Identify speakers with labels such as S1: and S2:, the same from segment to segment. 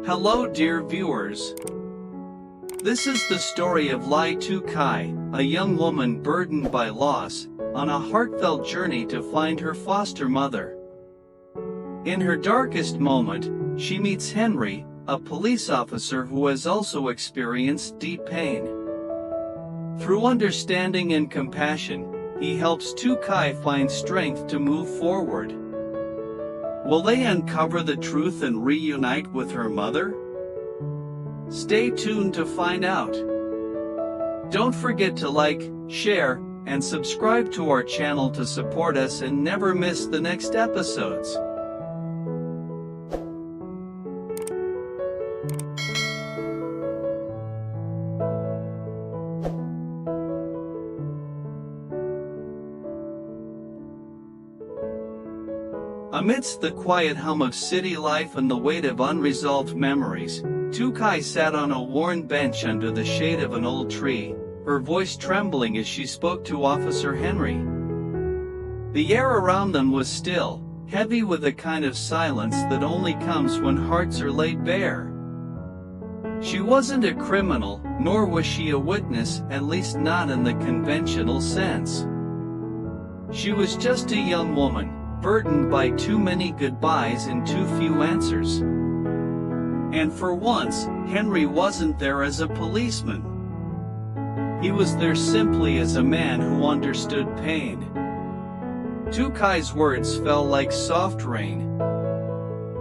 S1: Hello dear viewers. This is the story of Lytuky, a young woman burdened by loss, on a heartfelt journey to find her foster mother. In her darkest moment, she meets Henry, a police officer who has also experienced deep pain. Through understanding and compassion, he helps Lytuky find strength to move forward. Will they uncover the truth and reunite with her mother? Stay tuned to find out. Don't forget to like, share, and subscribe to our channel to support us and never miss the next episodes. Amidst the quiet hum of city life and the weight of unresolved memories, Lytuky sat on a worn bench under the shade of an old tree, her voice trembling as she spoke to Officer Henry. The air around them was still, heavy with a kind of silence that only comes when hearts are laid bare. She wasn't a criminal, nor was she a witness, at least not in the conventional sense. She was just a young woman, burdened by too many goodbyes and too few answers. And for once, Henry wasn't there as a policeman. He was there simply as a man who understood pain. Lytuky's words fell like soft rain.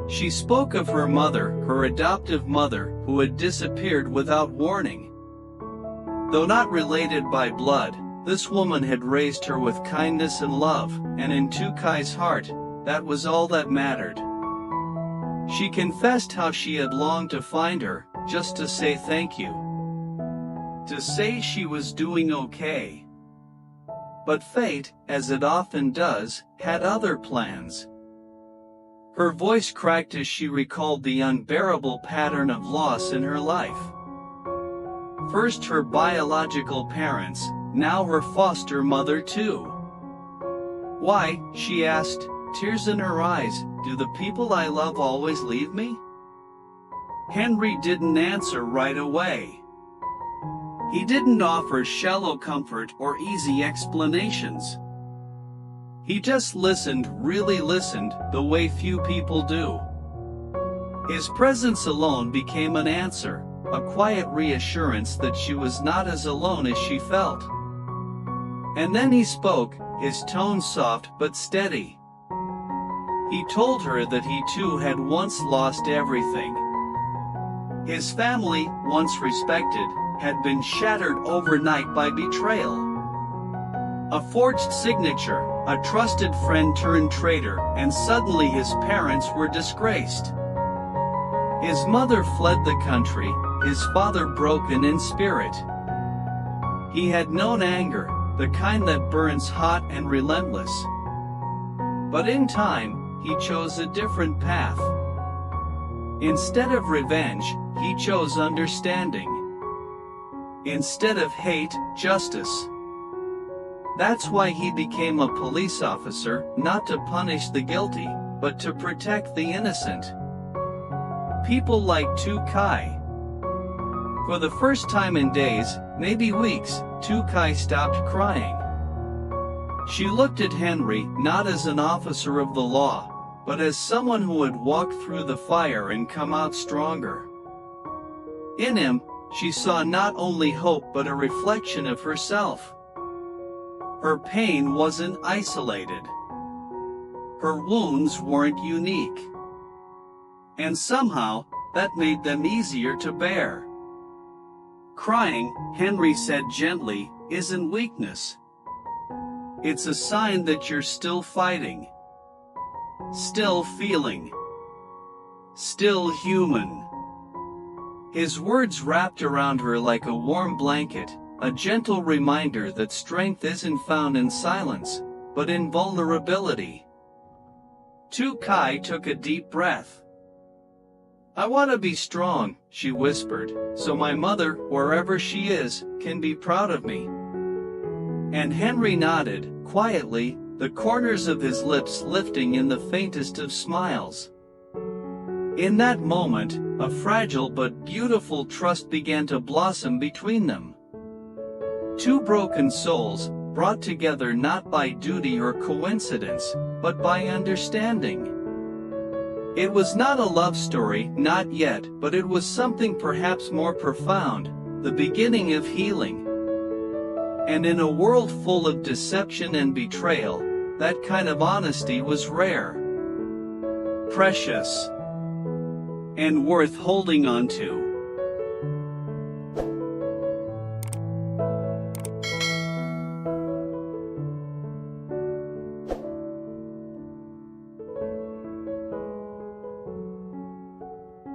S1: She spoke of her mother, her adoptive mother, who had disappeared without warning. Though not related by blood, this woman had raised her with kindness and love, and in Lytuky's heart, that was all that mattered. She confessed how she had longed to find her, just to say thank you. To say she was doing okay. But fate, as it often does, had other plans. Her voice cracked as she recalled the unbearable pattern of loss in her life. First her biological parents, now her foster mother too. Why, she asked, tears in her eyes, do the people I love always leave me? Henry didn't answer right away. He didn't offer shallow comfort or easy explanations. He just listened, really listened, the way few people do. His presence alone became an answer, a quiet reassurance that she was not as alone as she felt. And then he spoke, his tone soft but steady. He told her that he too had once lost everything. His family, once respected, had been shattered overnight by betrayal. A forged signature, a trusted friend turned traitor, and suddenly his parents were disgraced. His mother fled the country, his father broken in spirit. He had known anger, the kind that burns hot and relentless. But in time, he chose a different path. Instead of revenge, he chose understanding. Instead of hate, justice. That's why he became a police officer, not to punish the guilty, but to protect the innocent. People like Lytuky. For the first time in days, maybe weeks, Lytuky stopped crying. She looked at Henry not as an officer of the law, but as someone who had walked through the fire and come out stronger. In him, she saw not only hope but a reflection of herself. Her pain wasn't isolated. Her wounds weren't unique. And somehow, that made them easier to bear. Crying, Henry said gently, isn't weakness. It's a sign that you're still fighting. Still feeling. Still human. His words wrapped around her like a warm blanket, a gentle reminder that strength isn't found in silence, but in vulnerability. Lytuky took a deep breath. I want to be strong, she whispered, so my mother, wherever she is, can be proud of me. And Henry nodded, quietly, the corners of his lips lifting in the faintest of smiles. In that moment, a fragile but beautiful trust began to blossom between them. Two broken souls, brought together not by duty or coincidence, but by understanding. It was not a love story, not yet, but it was something perhaps more profound, the beginning of healing. And in a world full of deception and betrayal, that kind of honesty was rare, precious, and worth holding on to.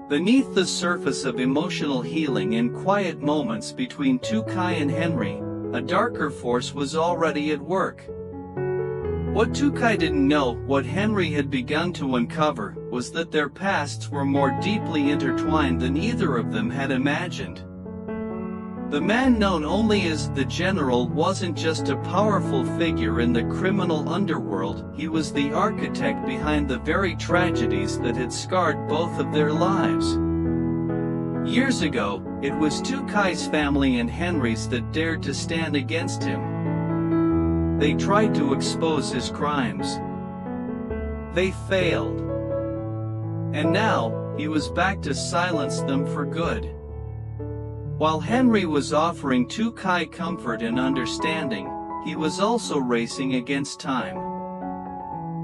S1: Beneath the surface of emotional healing and quiet moments between Lytuky and Henry, a darker force was already at work. What Lytuky didn't know, what Henry had begun to uncover, was that their pasts were more deeply intertwined than either of them had imagined. The man known only as the General wasn't just a powerful figure in the criminal underworld, he was the architect behind the very tragedies that had scarred both of their lives. Years ago, it was Lytuky's family and Henry's that dared to stand against him. They tried to expose his crimes. They failed. And now, he was back to silence them for good. While Henry was offering Lytuky comfort and understanding, he was also racing against time.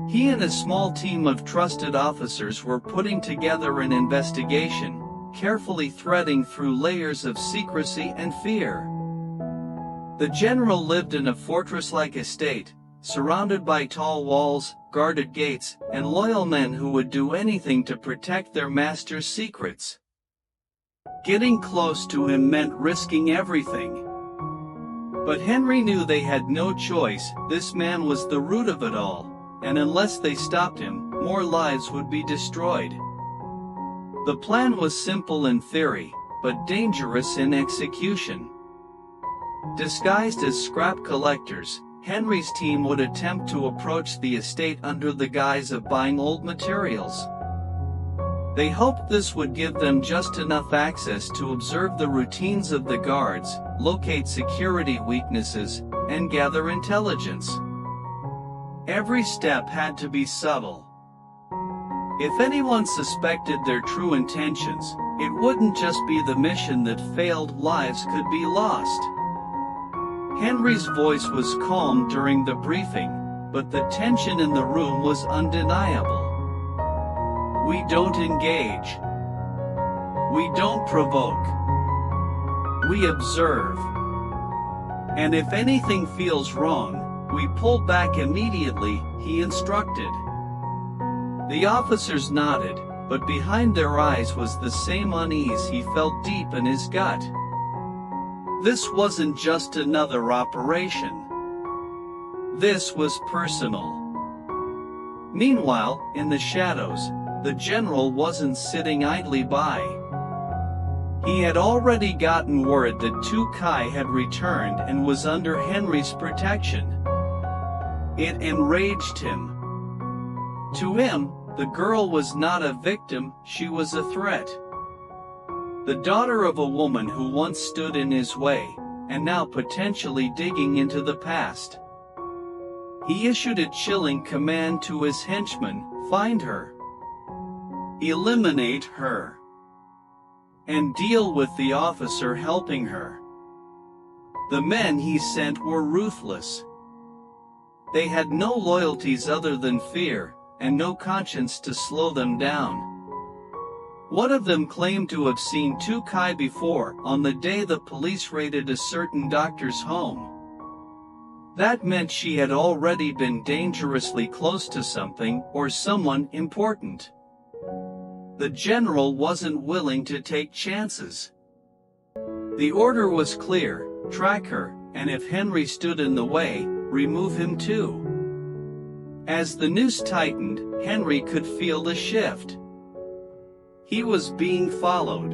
S1: He and a small team of trusted officers were putting together an investigation, carefully threading through layers of secrecy and fear. The general lived in a fortress-like estate, surrounded by tall walls, guarded gates, and loyal men who would do anything to protect their master's secrets. Getting close to him meant risking everything. But Henry knew they had no choice. This man was the root of it all, and unless they stopped him, more lives would be destroyed. The plan was simple in theory, but dangerous in execution. Disguised as scrap collectors, Henry's team would attempt to approach the estate under the guise of buying old materials. They hoped this would give them just enough access to observe the routines of the guards, locate security weaknesses, and gather intelligence. Every step had to be subtle. If anyone suspected their true intentions, it wouldn't just be the mission that failed, lives could be lost. Henry's voice was calm during the briefing, but the tension in the room was undeniable. We don't engage. We don't provoke. We observe. And if anything feels wrong, we pull back immediately, he instructed. The officers nodded, but behind their eyes was the same unease he felt deep in his gut. This wasn't just another operation. This was personal. Meanwhile, in the shadows, the general wasn't sitting idly by. He had already gotten word that Lytuky had returned and was under Henry's protection. It enraged him. To him, the girl was not a victim, she was a threat. The daughter of a woman who once stood in his way, and now potentially digging into the past. He issued a chilling command to his henchmen: find her. Eliminate her. And deal with the officer helping her. The men he sent were ruthless. They had no loyalties other than fear, and no conscience to slow them down. One of them claimed to have seen Lytuky before, on the day the police raided a certain doctor's home. That meant she had already been dangerously close to something or someone important. The general wasn't willing to take chances. The order was clear: track her, and if Henry stood in the way, remove him too. As the noose tightened, Henry could feel the shift. He was being followed.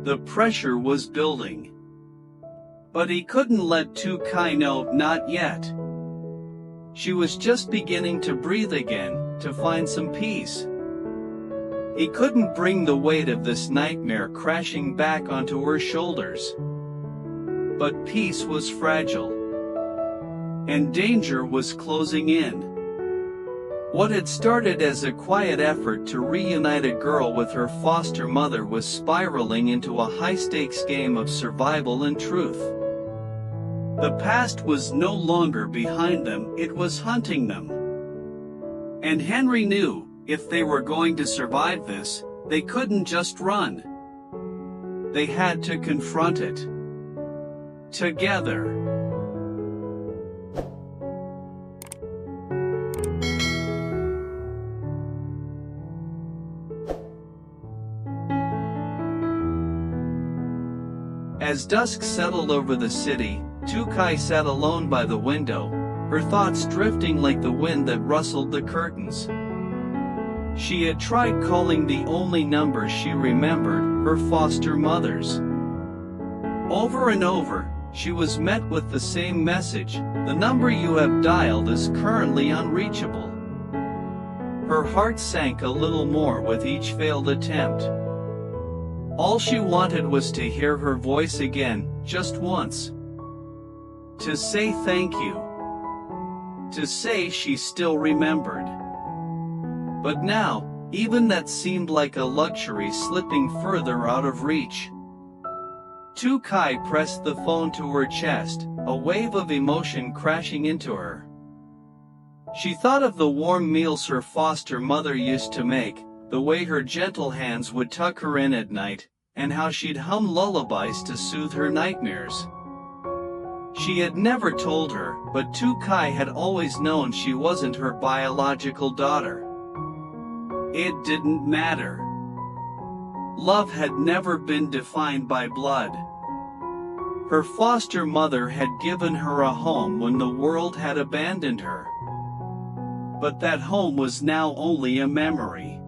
S1: The pressure was building. But he couldn't let Lytuky know, not yet. She was just beginning to breathe again, to find some peace. He couldn't bring the weight of this nightmare crashing back onto her shoulders. But peace was fragile, and danger was closing in. What had started as a quiet effort to reunite a girl with her foster mother was spiraling into a high-stakes game of survival and truth. The past was no longer behind them, it was hunting them. And Henry knew, if they were going to survive this, they couldn't just run. They had to confront it. Together. As dusk settled over the city, Lytuky sat alone by the window, her thoughts drifting like the wind that rustled the curtains. She had tried calling the only number she remembered, her foster mother's. Over and over, she was met with the same message: the number you have dialed is currently unreachable. Her heart sank a little more with each failed attempt. All she wanted was to hear her voice again, just once. To say thank you. To say she still remembered. But now, even that seemed like a luxury slipping further out of reach. Lytuky pressed the phone to her chest, a wave of emotion crashing into her. She thought of the warm meals her foster mother used to make, the way her gentle hands would tuck her in at night, and how she'd hum lullabies to soothe her nightmares. She had never told her, but Lytuky had always known she wasn't her biological daughter. It didn't matter. Love had never been defined by blood. Her foster mother had given her a home when the world had abandoned her. But that home was now only a memory.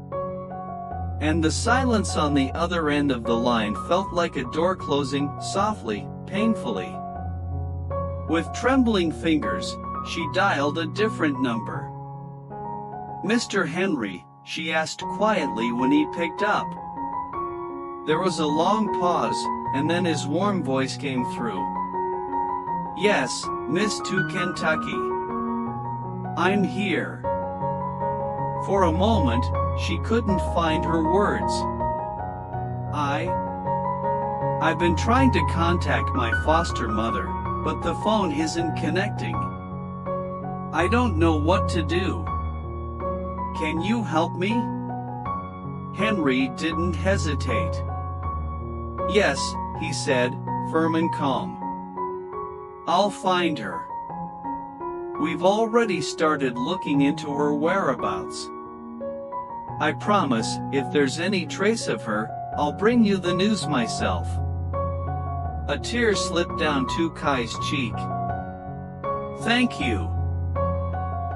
S1: And the silence on the other end of the line felt like a door closing, softly, painfully. With trembling fingers, she dialed a different number. "Mr. Henry," she asked quietly when he picked up. There was a long pause, and then his warm voice came through. "Yes, Miss to Kentucky. I'm here." For a moment, she couldn't find her words. I've been trying to contact my foster mother, but the phone isn't connecting. I don't know what to do. Can you help me?" Henry didn't hesitate. "Yes," he said, firm and calm. "I'll find her. We've already started looking into her whereabouts. I promise, if there's any trace of her, I'll bring you the news myself." A tear slipped down Lytuky's cheek. "Thank you.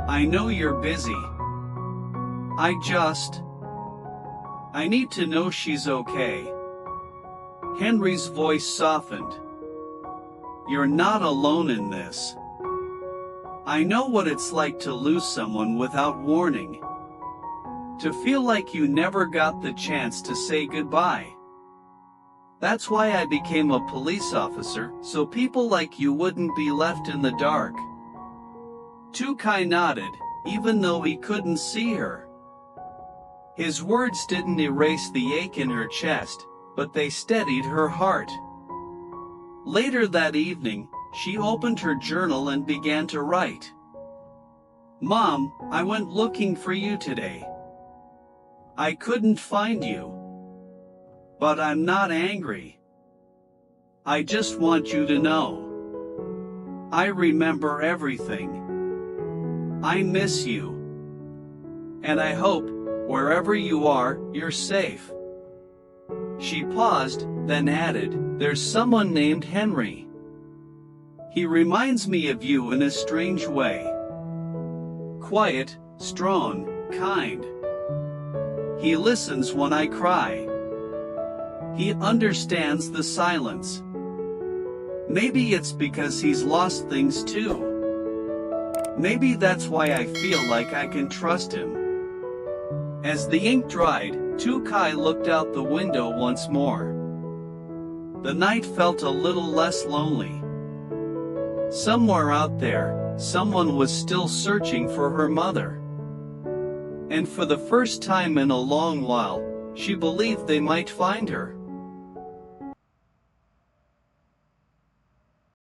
S1: I know you're busy. I need to know she's okay." Henry's voice softened. "You're not alone in this. I know what it's like to lose someone without warning. To feel like you never got the chance to say goodbye. That's why I became a police officer, so people like you wouldn't be left in the dark." Lytuky nodded, even though he couldn't see her. His words didn't erase the ache in her chest, but they steadied her heart. Later that evening, she opened her journal and began to write. "Mom, I went looking for you today. I couldn't find you. But I'm not angry. I just want you to know. I remember everything. I miss you. And I hope, wherever you are, you're safe." She paused, then added, "There's someone named Henry. He reminds me of you in a strange way. Quiet, strong, kind. He listens when I cry. He understands the silence. Maybe it's because he's lost things too. Maybe that's why I feel like I can trust him." As the ink dried, Lytuky looked out the window once more. The night felt a little less lonely. Somewhere out there, someone was still searching for her mother. And for the first time in a long while, she believed they might find her.